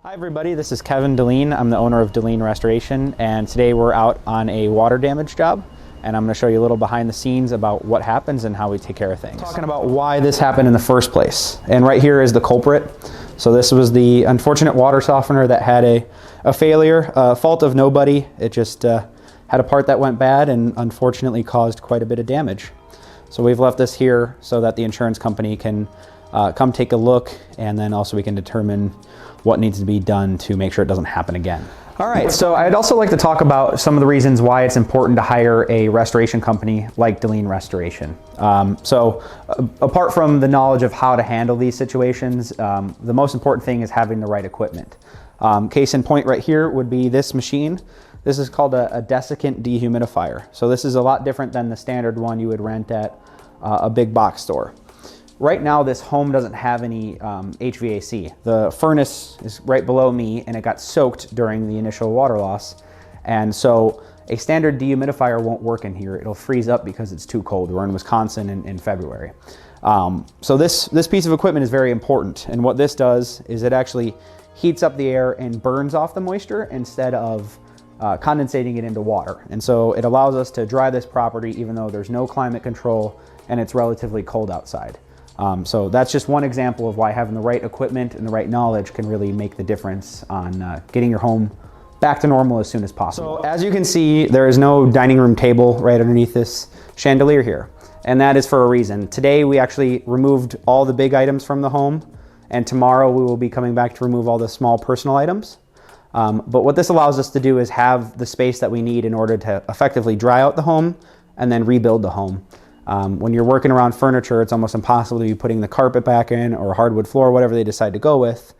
Hi everybody, this is Kevin Deline. I'm the owner of Deline Restoration, and today we're out on a water damage job, and I'm going to show you a little behind the scenes about what happens and how we take care of things. Talking about why this happened in the first place, and right here is the culprit. So this was the unfortunate water softener that had a failure, fault of nobody. It just had a part that went bad and unfortunately caused quite a bit of damage. So we've left this here so that the insurance company can come take a look, and then also we can determine what needs to be done to make sure it doesn't happen again. All right, so I'd also like to talk about some of the reasons why it's important to hire a restoration company like Deline Restoration. Apart from the knowledge of how to handle these situations, the most important thing is having the right equipment. Case in point right here would be this machine. This is called a desiccant dehumidifier. So this is a lot different than the standard one you would rent at a big box store. Right now, this home doesn't have any HVAC. The furnace is right below me, and it got soaked during the initial water loss. And so a standard dehumidifier won't work in here. It'll freeze up because it's too cold. We're in Wisconsin in February. So this piece of equipment is very important. And what this does is it actually heats up the air and burns off the moisture instead of condensating it into water. And so it allows us to dry this property even though there's no climate control and it's relatively cold outside. So that's just one example of why having the right equipment and the right knowledge can really make the difference on getting your home back to normal as soon as possible. So as you can see, there is no dining room table right underneath this chandelier here. And that is for a reason. Today we actually removed all the big items from the home, and tomorrow we will be coming back to remove all the small personal items. But what this allows us to do is have the space that we need in order to effectively dry out the home and then rebuild the home. When you're working around furniture, it's almost impossible to be putting the carpet back in or hardwood floor, whatever they decide to go with.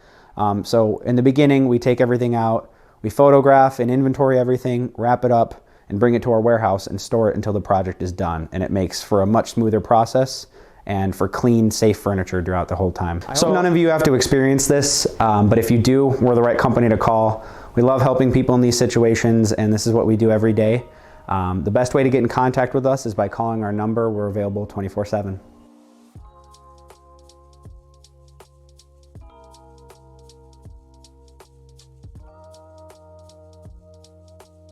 So in the beginning, we take everything out, we photograph and inventory everything, wrap it up, and bring it to our warehouse and store it until the project is done. And it makes for a much smoother process and for clean, safe furniture throughout the whole time. So none of you have to experience this, but if you do, we're the right company to call. We love helping people in these situations, and this is what we do every day. The best way to get in contact with us is by calling our number. We're available 24/7.